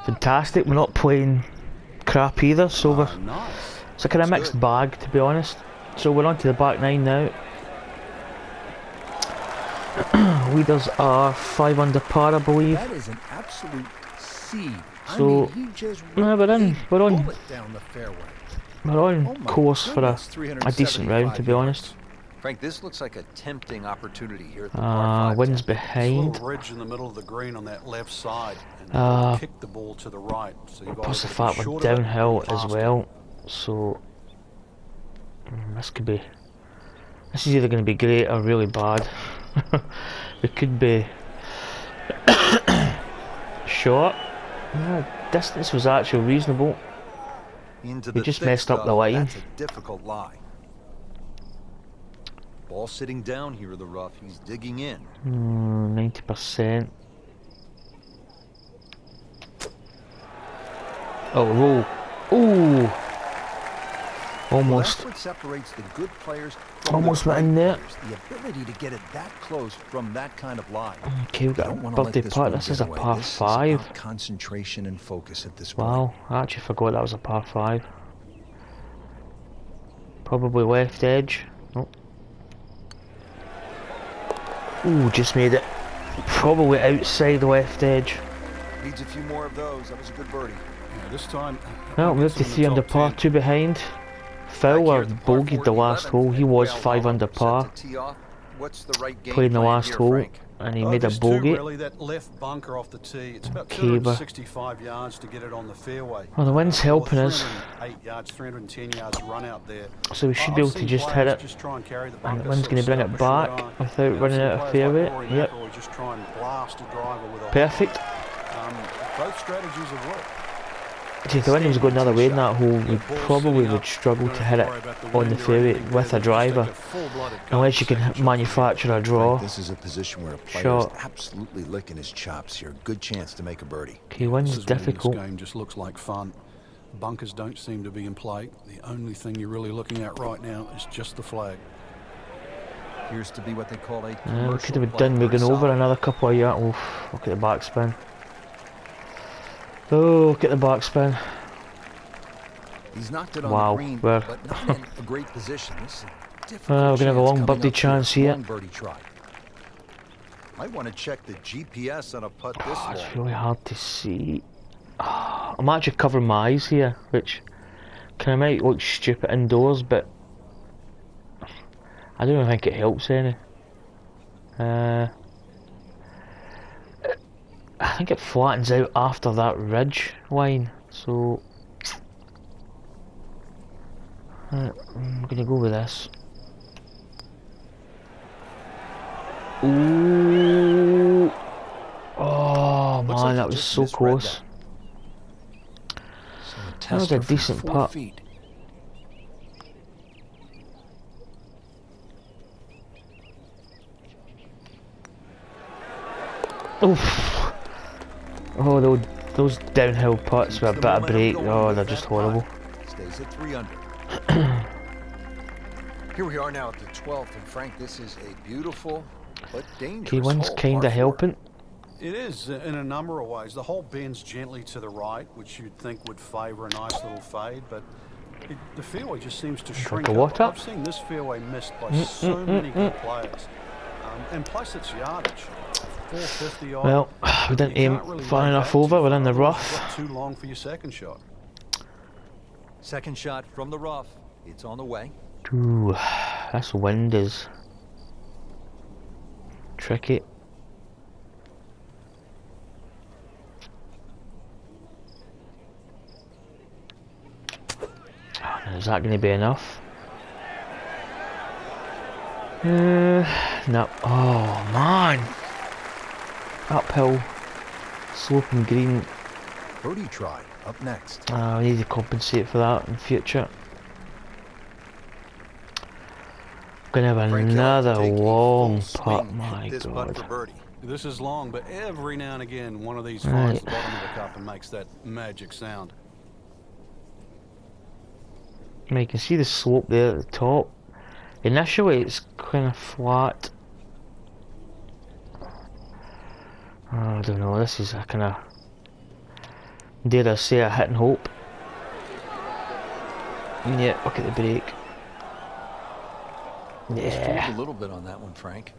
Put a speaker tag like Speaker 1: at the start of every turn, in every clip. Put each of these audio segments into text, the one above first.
Speaker 1: fantastic. We're not playing crap either, so
Speaker 2: Nice.
Speaker 1: it's a kind of mixed bag, to be honest. So we're on to the back nine now. Leaders are 5 under par, I believe.
Speaker 3: That is an absolute seed.
Speaker 1: So,
Speaker 3: I mean, he just
Speaker 1: we're on
Speaker 3: down the fairway.
Speaker 1: we're on
Speaker 3: Oh my
Speaker 1: course for
Speaker 3: goodness,
Speaker 1: a decent round, to be honest.
Speaker 4: Frank, this looks like a tempting opportunity here at the par 5.
Speaker 1: Wind's
Speaker 2: There's a little
Speaker 1: behind.
Speaker 2: ridge in the middle of the green on that left side, and you kick the ball to the right. So you've got
Speaker 1: Plus the
Speaker 2: to be
Speaker 1: fact we're
Speaker 2: short of it
Speaker 1: downhill
Speaker 2: and
Speaker 1: as
Speaker 2: faster.
Speaker 1: well, so this could be. This is either going to be great or really bad. It could be short. Distance was actually reasonable. We just messed up the line.
Speaker 4: That's a difficult lie. Ball sitting down here in the rough. He's digging in.
Speaker 1: 90%. Oh, roll. Ooh! Almost.
Speaker 3: Well, that's what separates the good players from
Speaker 1: Almost
Speaker 3: the
Speaker 1: went in
Speaker 3: great
Speaker 1: there.
Speaker 3: players. The ability to get it that close from that kind of lie.
Speaker 1: Okay, we've got a
Speaker 3: Don't wanna let
Speaker 1: birthday
Speaker 3: this
Speaker 1: putt.
Speaker 3: one
Speaker 1: This
Speaker 3: get
Speaker 1: is a
Speaker 3: away.
Speaker 1: par
Speaker 3: This is
Speaker 1: 5.
Speaker 3: about concentration and focus at this point.
Speaker 1: Wow, I actually forgot that was a par 5. Probably left edge. Nope. Ooh, just made it. Probably outside the left edge.
Speaker 4: Needs a few more of those. That was a good birdie.
Speaker 2: Yeah, this time.
Speaker 1: Well, we're up to 3 under par, 2 behind. Fowler bogeyed the last hole. He was 5 under par. Playing the last hole, and he made a
Speaker 2: just two,
Speaker 1: bogey.
Speaker 2: really, that left bunker off the tee. It's about
Speaker 1: Okay, but
Speaker 2: 265 yards to get it on the fairway.
Speaker 1: well, the wind's helping us,
Speaker 2: 308 yards, 310 yards run out there.
Speaker 1: so we should be
Speaker 2: I've
Speaker 1: able to
Speaker 2: seen
Speaker 1: just hit
Speaker 2: players
Speaker 1: it.
Speaker 2: just try and carry the
Speaker 1: And
Speaker 2: bunker,
Speaker 1: the wind's
Speaker 2: sort
Speaker 1: going
Speaker 2: of
Speaker 1: to bring
Speaker 2: set
Speaker 1: it
Speaker 2: up a short
Speaker 1: back
Speaker 2: iron.
Speaker 1: without
Speaker 2: I've
Speaker 1: running
Speaker 2: seen
Speaker 1: out of
Speaker 2: players
Speaker 1: fairway.
Speaker 2: like Rory
Speaker 1: Yep,
Speaker 2: McIlroy just try and blast a driver with a
Speaker 1: perfect.
Speaker 2: both strategies have worked.
Speaker 1: See, if the wind was going the other way in that hole, we probably would struggle to hit it on the fairway with a driver, unless you can manufacture a draw.
Speaker 3: This is a position where a player
Speaker 1: Shot.
Speaker 3: is absolutely licking his chops here. Good chance to make a birdie.
Speaker 1: Okay, wind's
Speaker 2: This is when
Speaker 1: difficult.
Speaker 2: This game just looks like fun. Bunkers don't seem to be in play. The only thing you're really looking at right now is just the flag.
Speaker 4: Appears to be what they call a
Speaker 1: We
Speaker 4: commercial
Speaker 1: could have
Speaker 4: play.
Speaker 1: done
Speaker 4: Pretty
Speaker 1: moving over
Speaker 4: solid.
Speaker 1: another couple of yards. Oof, look at the backspin. Oh, look at the backspin.
Speaker 3: He's knocked it on
Speaker 1: Wow,
Speaker 3: the green,
Speaker 1: well.
Speaker 3: but not in a great position. This is a difficult
Speaker 1: We're gonna have a
Speaker 3: chance
Speaker 1: long
Speaker 3: coming
Speaker 1: birdie
Speaker 3: up
Speaker 1: chance here.
Speaker 3: Long birdie try.
Speaker 4: Might want to check the GPS on a putt this
Speaker 1: Oh, it's
Speaker 4: long.
Speaker 1: really hard to see. I'm actually covering my eyes here, which kind of might look stupid indoors, but I don't think it helps any. I think it flattens out after that ridge line, so I'm gonna go with this. Ooh! Oh
Speaker 3: Looks
Speaker 1: man,
Speaker 3: like
Speaker 1: that
Speaker 3: he
Speaker 1: was
Speaker 3: just
Speaker 1: so
Speaker 3: misread
Speaker 1: close.
Speaker 3: So a
Speaker 1: That was a
Speaker 3: tester from
Speaker 1: decent
Speaker 3: 4
Speaker 1: putt.
Speaker 3: feet.
Speaker 1: Oof. Oh, those downhill putts with a bit of break. Oh, they're just horrible.
Speaker 4: Stays at 3 under. Here we are now at the 12th, and Frank, this is a beautiful but dangerous
Speaker 1: Okay, wind's
Speaker 4: hole,
Speaker 1: kinda
Speaker 4: par 4.
Speaker 1: helping.
Speaker 2: It is in a number of ways. The hole bends gently to the right, which you'd think would favour a nice little fade, but the fairway just seems to shrink
Speaker 1: a
Speaker 2: up.
Speaker 1: water?
Speaker 2: I've seen this fairway missed by so many good players. And plus its yardage. 450 odd.
Speaker 1: Well, we didn't
Speaker 2: You
Speaker 1: aim
Speaker 2: can't really
Speaker 1: far
Speaker 2: lay
Speaker 1: enough
Speaker 2: back too
Speaker 1: over. We're in the
Speaker 2: far, otherwise
Speaker 1: rough.
Speaker 2: you've got too long for your second shot.
Speaker 4: Second shot from the rough. It's on the way.
Speaker 1: Ooh, this wind is tricky. Is that going to be enough? No. Oh man. Uphill, sloping green.
Speaker 3: Birdie try up next.
Speaker 1: I need to compensate for that in future. Gonna have
Speaker 4: Frank Kelly
Speaker 1: another
Speaker 4: take a
Speaker 1: long
Speaker 4: full
Speaker 1: putt.
Speaker 4: swing
Speaker 1: My
Speaker 4: at this putt
Speaker 1: God.
Speaker 4: for birdie.
Speaker 2: This is long, but every now and again, one of these
Speaker 1: Right.
Speaker 2: finds the bottom of the cup and makes that magic sound.
Speaker 1: Now you can see the slope there at the top. Initially it's kind of flat. Oh, I don't know, this is a kind of Dare I say a hit and hope. Yeah, look at the break.
Speaker 3: Just fooled
Speaker 1: Yeah.
Speaker 3: a little bit on that one, Frank.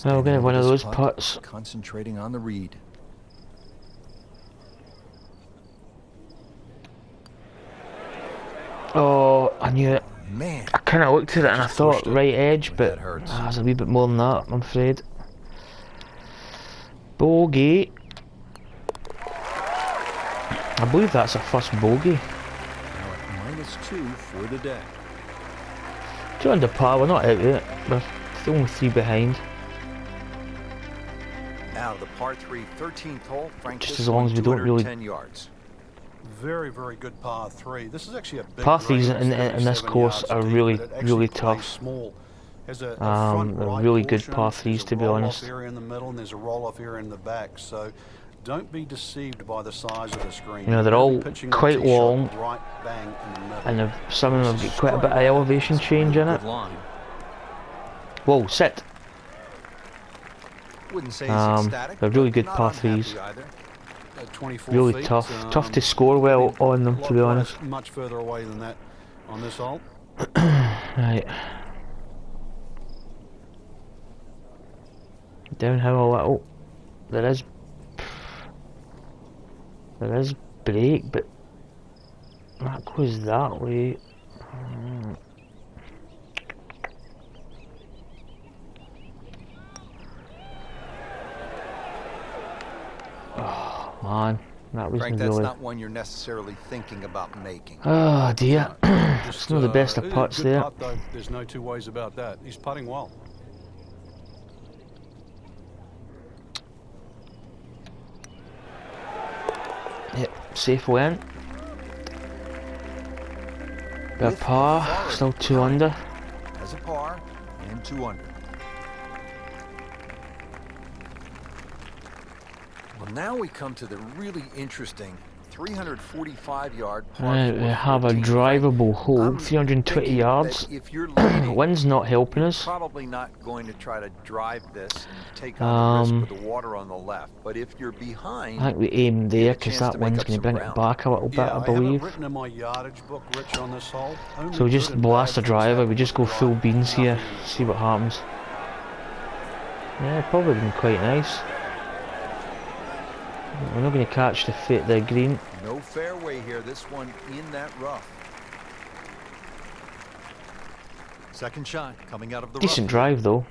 Speaker 1: Well, we're gonna have one of those
Speaker 3: Putt,
Speaker 1: putts.
Speaker 3: concentrating on the read.
Speaker 1: Oh, I knew it.
Speaker 3: Man,
Speaker 1: I kind of looked at it and I
Speaker 3: just
Speaker 1: thought
Speaker 3: pushed it.
Speaker 1: right edge,
Speaker 3: Boy,
Speaker 1: but
Speaker 3: that hurts.
Speaker 1: there's a wee bit more than that, I'm afraid. Bogey. I believe that's a first bogey.
Speaker 3: Now at -2 for the day.
Speaker 1: 2 under par, we're not out yet. We're still only 3 behind.
Speaker 4: Now the par 3 13th hole. Frank,
Speaker 1: Just
Speaker 4: this
Speaker 1: as long
Speaker 4: one,
Speaker 1: as we don't really-
Speaker 4: 210 yards.
Speaker 2: Very, very good par 3. This is actually a big
Speaker 1: Par threes
Speaker 2: green.
Speaker 1: in
Speaker 2: It's
Speaker 1: this
Speaker 2: 37
Speaker 1: course
Speaker 2: yards
Speaker 1: are
Speaker 2: deep,
Speaker 1: really,
Speaker 2: but it actually
Speaker 1: really
Speaker 2: plays
Speaker 1: tough.
Speaker 2: Small. There's a front
Speaker 1: They're
Speaker 2: right
Speaker 1: really good
Speaker 2: portion,
Speaker 1: par threes,
Speaker 2: there's a
Speaker 1: to be
Speaker 2: roll-off
Speaker 1: honest.
Speaker 2: area in the middle, and there's a roll-off area in the back. So don't be deceived by the size of the screen.
Speaker 1: You know, they're
Speaker 2: You're
Speaker 1: all
Speaker 2: pitching the
Speaker 1: quite
Speaker 2: tee shot
Speaker 1: long,
Speaker 2: right bang in the middle.
Speaker 1: and some of them have got quite a bit of elevation change in it.
Speaker 3: Good line.
Speaker 1: Whoa, sit!
Speaker 4: Wouldn't say it's ecstatic,
Speaker 1: they're really
Speaker 4: but
Speaker 1: good
Speaker 4: not
Speaker 1: par
Speaker 4: unhappy
Speaker 1: threes.
Speaker 4: either.
Speaker 2: At 24
Speaker 1: Really
Speaker 2: feet,
Speaker 1: tough to score well on them, to be honest.
Speaker 2: Much further away than that on this hole.
Speaker 1: Right. Downhill a little. There is break, but that goes that way. Oh man, that was
Speaker 4: Frank, that's
Speaker 1: really.
Speaker 4: not one you're necessarily thinking about making.
Speaker 1: Oh dear, it's
Speaker 2: Just,
Speaker 1: not the best
Speaker 2: it
Speaker 1: of
Speaker 2: is a
Speaker 1: putts
Speaker 2: good
Speaker 1: there.
Speaker 2: putt, though. There's no two ways about that. He's putting well.
Speaker 1: Yep, safe win. Bit of
Speaker 4: With
Speaker 1: par,
Speaker 4: Fargo
Speaker 1: still 2
Speaker 4: nine.
Speaker 1: under.
Speaker 4: As a par and 2 under. Well, now we come to the really interesting 345-yard par
Speaker 1: Right, we
Speaker 4: 4
Speaker 1: have a
Speaker 4: 14.
Speaker 1: drivable hole,
Speaker 4: I'm
Speaker 1: 320
Speaker 4: thinking
Speaker 1: yards.
Speaker 4: that if you're leading,
Speaker 1: Wind's not helping
Speaker 4: you're
Speaker 1: us.
Speaker 4: probably not going to try to drive this and take on the risk with the water on the left. But if you're behind,
Speaker 1: I think we aim there
Speaker 4: you have a
Speaker 1: because
Speaker 4: chance
Speaker 1: that
Speaker 4: to make
Speaker 1: wind's
Speaker 4: up
Speaker 1: going to
Speaker 4: some
Speaker 1: bring it
Speaker 4: ground.
Speaker 1: back a little bit,
Speaker 2: Yeah,
Speaker 1: I
Speaker 2: I
Speaker 1: believe.
Speaker 2: haven't written in my yardage book, Rich, on this hole. Only
Speaker 1: So we
Speaker 2: good
Speaker 1: just
Speaker 2: and
Speaker 1: blast
Speaker 2: bad
Speaker 1: the
Speaker 2: things
Speaker 1: driver,
Speaker 2: happen
Speaker 1: we just go
Speaker 2: with the
Speaker 1: full
Speaker 2: drive.
Speaker 1: beans here,
Speaker 2: Nothing in
Speaker 1: see what happens. Yeah, probably been quite nice. We're not going to catch the green.
Speaker 4: no fairway here. This one in that rough.
Speaker 3: Second shot coming out of the
Speaker 1: Decent
Speaker 3: rough.
Speaker 1: drive though.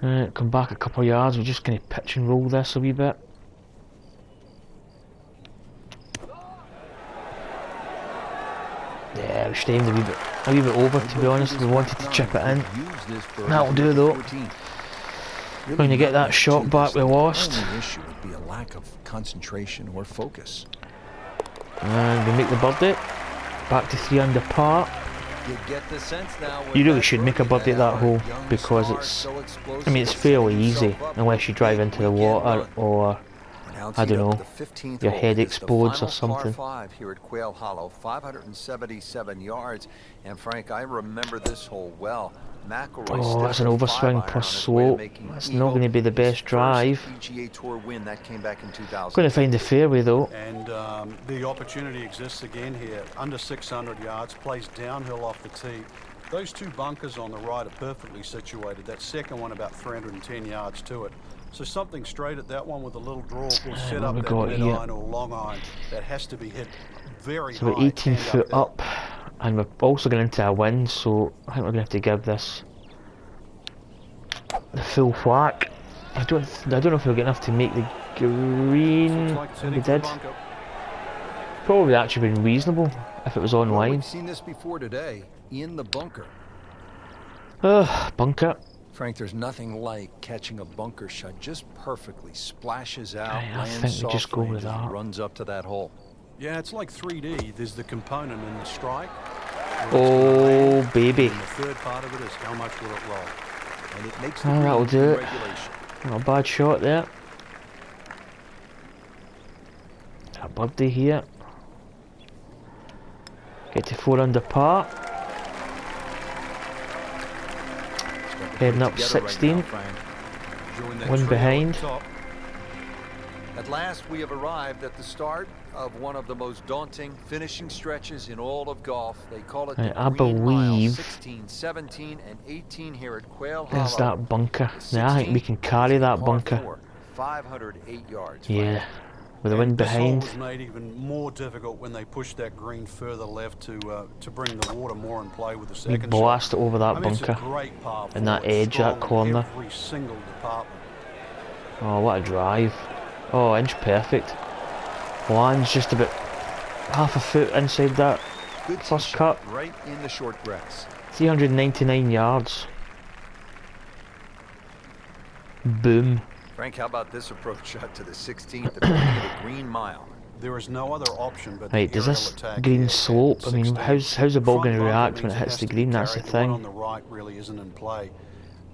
Speaker 1: Come back a couple of yards, we're just going to pitch and roll this a wee bit. Yeah, we stayed a wee bit over, to be honest. We wanted to chip it in.
Speaker 3: Use this birdie
Speaker 1: That'll
Speaker 3: for
Speaker 1: do though.
Speaker 3: 14.
Speaker 1: Going to get that shot back we lost.
Speaker 3: The only issue would be a lack of concentration or focus.
Speaker 1: And we make the birdie. Back to 3 under par.
Speaker 4: You get the sense now with
Speaker 1: You really
Speaker 4: that
Speaker 1: should make a birdie at that hole because it's, I mean, it's fairly easy unless you drive into the water or I don't know, your head explodes or something.
Speaker 4: Par 5 here at Quail Hollow, 577 yards, and Frank, I remember this hole well. McIlroy
Speaker 1: Oh, that's an
Speaker 4: stiffed a
Speaker 1: overswing
Speaker 4: 5-iron
Speaker 1: plus
Speaker 4: on his way to
Speaker 1: slope.
Speaker 4: making
Speaker 1: That's
Speaker 4: eagle,
Speaker 1: not going to be the
Speaker 4: his
Speaker 1: best
Speaker 4: first
Speaker 1: drive.
Speaker 4: PGA Tour win that came back in 2000.
Speaker 1: Going to find the fairway though.
Speaker 2: And the opportunity exists again here. Under 600 yards, plays downhill off the tee. Those two bunkers on the right are perfectly situated. That second one about 310 yards to it. So something straight at that one with a little draw will set
Speaker 1: what
Speaker 2: up
Speaker 1: we
Speaker 2: that
Speaker 1: got
Speaker 2: mid
Speaker 1: here?
Speaker 2: iron or long iron that has to be hit very
Speaker 1: So we're
Speaker 2: high.
Speaker 1: 18
Speaker 2: hand
Speaker 1: foot
Speaker 2: uphill.
Speaker 1: up, and we're also going into a wind, so I think we're going to have to give this the full whack. I don't know if we'll get enough to make the green.
Speaker 2: Looks like it's
Speaker 1: We
Speaker 2: heading for the
Speaker 1: did.
Speaker 2: bunker.
Speaker 1: Probably actually been reasonable if it was
Speaker 3: Well,
Speaker 1: online.
Speaker 3: we've seen this before today in the bunker.
Speaker 1: Bunker.
Speaker 3: Frank, there's nothing like catching a bunker shot just perfectly, splashes out,
Speaker 1: I
Speaker 3: lands
Speaker 1: think we just go
Speaker 3: softly,
Speaker 1: with
Speaker 3: and just
Speaker 1: that.
Speaker 3: runs up to that hole.
Speaker 2: Yeah, it's like 3D. There's the component in the strike. where it's
Speaker 1: Oh,
Speaker 2: gonna land,
Speaker 1: baby.
Speaker 2: And the third part of it is how much will it roll.
Speaker 3: And it makes the
Speaker 1: Ah, that'll
Speaker 3: green
Speaker 1: do
Speaker 3: in
Speaker 1: it.
Speaker 3: regulation.
Speaker 1: Not a bad shot there. A birdie here. Get to 4 under par. Heading up
Speaker 3: Together right
Speaker 1: 16.
Speaker 3: now, Frank.
Speaker 2: Join that
Speaker 1: One
Speaker 2: trio at
Speaker 1: behind.
Speaker 2: the top.
Speaker 4: At last, we have arrived at the start of one of the most daunting finishing stretches in all of golf. They call it the
Speaker 1: I
Speaker 4: Green Mile,
Speaker 1: believe
Speaker 4: 16, 17, and 18 here at Quail
Speaker 1: there's
Speaker 4: Hollow.
Speaker 1: that bunker.
Speaker 4: The
Speaker 1: Yeah, I think we
Speaker 4: 16th
Speaker 1: can carry
Speaker 4: is a
Speaker 1: that
Speaker 4: par
Speaker 1: bunker.
Speaker 4: 4, 508 yards.
Speaker 1: Yeah, with the wind
Speaker 2: This hole
Speaker 1: behind.
Speaker 2: was made even more difficult when they pushed that green further left to bring the water more in play with the
Speaker 1: We
Speaker 2: second
Speaker 1: blast
Speaker 2: shot.
Speaker 1: it over that
Speaker 2: I mean, it's a
Speaker 1: bunker.
Speaker 2: great par
Speaker 1: And that
Speaker 2: four.
Speaker 1: edge,
Speaker 2: It's
Speaker 1: that
Speaker 2: strong in
Speaker 1: corner.
Speaker 2: every single department.
Speaker 1: Oh, what a drive. Oh, inch perfect. Lands just about half a foot inside that
Speaker 4: Good tee
Speaker 1: first
Speaker 4: shot
Speaker 1: cut.
Speaker 4: right in the short grass.
Speaker 1: 399 yards. Boom.
Speaker 4: Frank, how about this approach shot to the 16th at the beginning of the Green Mile?
Speaker 2: There is no other option but
Speaker 1: Right,
Speaker 2: the
Speaker 1: does
Speaker 2: aerial
Speaker 1: this
Speaker 2: attack
Speaker 1: green
Speaker 2: here
Speaker 1: slope,
Speaker 2: at
Speaker 1: I mean,
Speaker 2: 16.
Speaker 1: how's the ball
Speaker 2: Front
Speaker 1: going to
Speaker 2: bunker
Speaker 1: react when
Speaker 2: means
Speaker 1: it hits
Speaker 2: has
Speaker 1: the
Speaker 2: to be
Speaker 1: green? That's the
Speaker 2: carried. The one on
Speaker 1: thing.
Speaker 2: the right really isn't in play.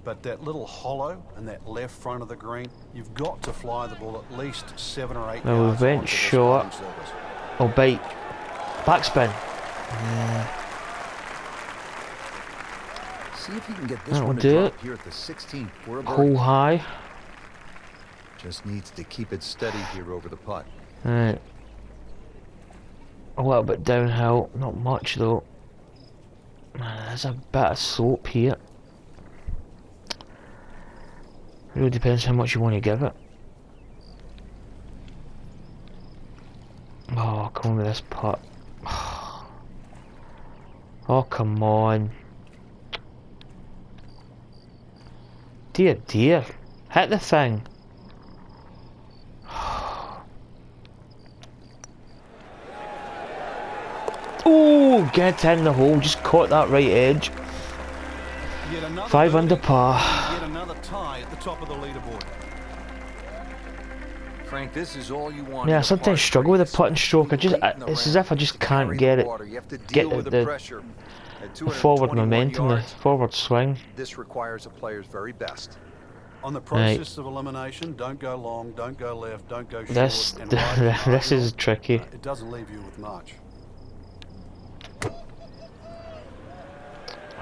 Speaker 2: But that little hollow and that left front of the green, you've got to fly the ball at least 7 or 8
Speaker 1: Now we
Speaker 2: yards
Speaker 1: went
Speaker 2: onto this
Speaker 1: short.
Speaker 2: putting surface.
Speaker 1: Oh, bite. Backspin.
Speaker 4: See if he can get this
Speaker 1: That'll
Speaker 4: one to
Speaker 1: do
Speaker 4: drop
Speaker 1: it.
Speaker 4: here at the 16th for a birdie.
Speaker 1: Hole high.
Speaker 4: Just needs to keep it steady here over the putt.
Speaker 1: Right. A little bit downhill. Not much though. There's a bit of slope here. Really depends how much you want to give it. Oh, come on with this putt. Oh, come on. Dear, dear. Hit the thing. Oh, get in the hole. Just caught that right edge.
Speaker 2: Yet another
Speaker 1: 5 under
Speaker 2: birdie,
Speaker 1: par.
Speaker 2: Yet another tie at the top of the leaderboard.
Speaker 4: Frank, this is all you want.
Speaker 1: Yeah, I
Speaker 4: in a
Speaker 1: sometimes
Speaker 4: par
Speaker 1: struggle with the
Speaker 4: three.
Speaker 1: putting stroke.
Speaker 4: Late in the
Speaker 1: It's as
Speaker 4: round
Speaker 1: if I just
Speaker 4: to
Speaker 1: can't
Speaker 4: carry
Speaker 1: get
Speaker 4: the
Speaker 1: it.
Speaker 4: water. You have to
Speaker 1: Get
Speaker 4: deal with
Speaker 1: the
Speaker 4: pressure. At
Speaker 1: forward
Speaker 4: 221
Speaker 1: momentum, the
Speaker 4: yards,
Speaker 1: forward swing.
Speaker 4: this requires a player's very best.
Speaker 2: On the process of elimination, don't go long, don't go left, don't go short.
Speaker 1: This
Speaker 2: and right in the
Speaker 1: this is
Speaker 2: marginal,
Speaker 1: tricky.
Speaker 2: It doesn't leave you with much.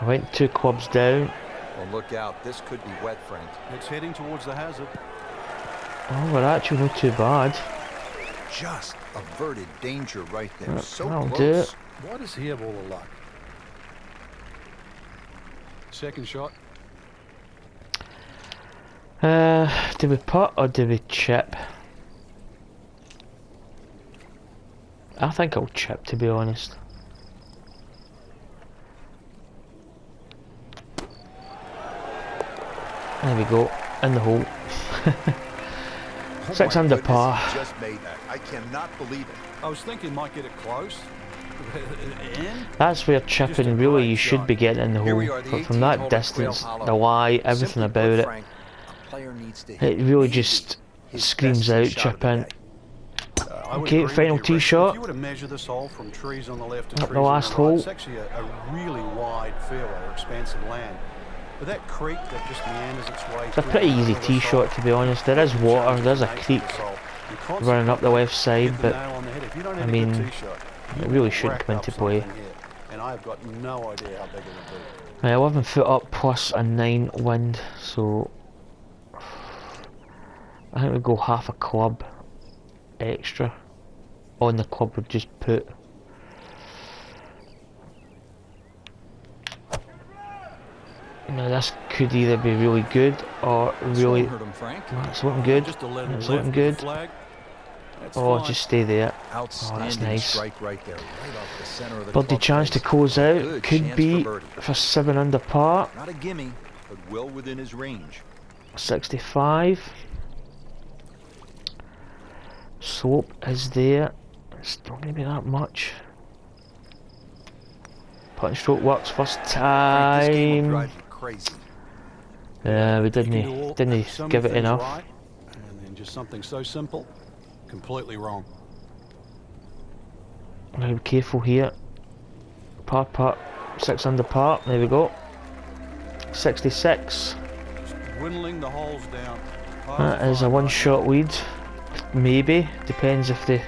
Speaker 1: I went 2 clubs down.
Speaker 4: Well, look out. This could be wet, Frank.
Speaker 2: It's heading towards the hazard.
Speaker 1: Oh, we're actually not too bad.
Speaker 4: Just averted danger right there. So
Speaker 1: That'll
Speaker 4: close.
Speaker 1: do it.
Speaker 2: Why does he have all the luck? Second shot.
Speaker 1: Do we putt or do we chip? I think I'll chip, to be honest. There we go, in the hole.
Speaker 4: Oh
Speaker 1: 6
Speaker 4: my
Speaker 1: under
Speaker 4: goodness,
Speaker 1: par.
Speaker 4: he just made that. I cannot believe it.
Speaker 2: I was thinking might get it close. And
Speaker 1: That's where
Speaker 2: Just a
Speaker 1: chipping really
Speaker 2: great
Speaker 1: you should
Speaker 2: shot.
Speaker 1: be getting in the
Speaker 4: Here we
Speaker 1: hole.
Speaker 4: are, the
Speaker 1: But from
Speaker 4: 18th
Speaker 1: that
Speaker 4: hole at Quail
Speaker 1: distance,
Speaker 4: Hollow.
Speaker 1: the lie, everything
Speaker 4: Simply
Speaker 1: about
Speaker 4: put,
Speaker 1: it,
Speaker 4: Frank, a player needs to
Speaker 1: it
Speaker 4: hit
Speaker 1: really
Speaker 4: maybe
Speaker 1: just
Speaker 4: his
Speaker 1: screams
Speaker 4: best
Speaker 1: out
Speaker 4: shot of
Speaker 1: chip
Speaker 4: the
Speaker 1: in.
Speaker 4: day.
Speaker 2: I would
Speaker 1: Okay,
Speaker 2: agree with
Speaker 1: final
Speaker 2: you,
Speaker 1: tee
Speaker 2: Rick.
Speaker 1: shot.
Speaker 2: If you were to measure this hole from trees on the left to
Speaker 1: Up
Speaker 2: trees
Speaker 1: the
Speaker 2: on
Speaker 1: last
Speaker 2: the
Speaker 1: hole.
Speaker 2: right, it's actually a really wide fairway or expansive land. But that creek that just meanders its way
Speaker 1: It's a
Speaker 2: through
Speaker 1: pretty
Speaker 2: the
Speaker 1: easy
Speaker 2: middle of
Speaker 1: tee
Speaker 2: this
Speaker 1: shot,
Speaker 2: hole,
Speaker 1: to be honest. There is water, there's a creek running up the left side, but I mean, it really shouldn't come into play.
Speaker 2: And I've got no idea how big it would be.
Speaker 1: Right, 11 foot up plus a 9 wind, so I think we go half a club extra on the club we've just put. Now this could either be really good or really.
Speaker 4: Hurt him, Frank.
Speaker 1: It's looking good.
Speaker 2: Just a little
Speaker 1: It's
Speaker 2: left
Speaker 1: looking
Speaker 2: of
Speaker 1: good.
Speaker 2: the flag. That's
Speaker 1: Oh,
Speaker 2: fine.
Speaker 1: just stay there.
Speaker 4: Outstanding
Speaker 1: nice.
Speaker 4: strike right there, right off the center of the
Speaker 1: Birdie
Speaker 4: club
Speaker 1: chance to
Speaker 4: face.
Speaker 1: close out.
Speaker 4: Good
Speaker 1: Could
Speaker 4: chance
Speaker 1: be
Speaker 4: for birdie.
Speaker 1: for 7 under par.
Speaker 4: Not a gimme, but well within his range.
Speaker 1: 65. Slope is there. It's not going to be that much. Putt and stroke works first
Speaker 4: Frank, this game will
Speaker 1: time.
Speaker 4: drive you crazy.
Speaker 1: Yeah, we
Speaker 2: You can do
Speaker 1: didn't
Speaker 2: so many
Speaker 1: give it
Speaker 2: things
Speaker 1: enough.
Speaker 2: right, and then just something so simple, completely wrong.
Speaker 1: Now be careful here. Par putt, 6 under par. There we go. 66.
Speaker 2: Just dwindling the holes down.
Speaker 1: That is a one-shot lead. Maybe depends if they.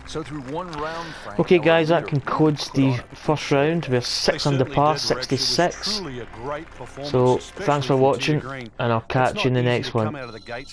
Speaker 4: So through one round, Frank,
Speaker 1: Okay,
Speaker 4: our
Speaker 1: guys, that
Speaker 4: leader
Speaker 1: concludes
Speaker 4: put
Speaker 1: the
Speaker 4: on a
Speaker 1: first
Speaker 4: show.
Speaker 1: round. We're 6 under par, 66.
Speaker 2: Truly a great performance,
Speaker 1: So
Speaker 2: especially
Speaker 1: thanks for
Speaker 2: from tee to
Speaker 1: watching,
Speaker 2: green.
Speaker 1: and I'll
Speaker 2: It's
Speaker 1: catch you in
Speaker 2: not
Speaker 1: the
Speaker 2: easy
Speaker 1: next
Speaker 2: to come
Speaker 1: one.
Speaker 2: out of the gates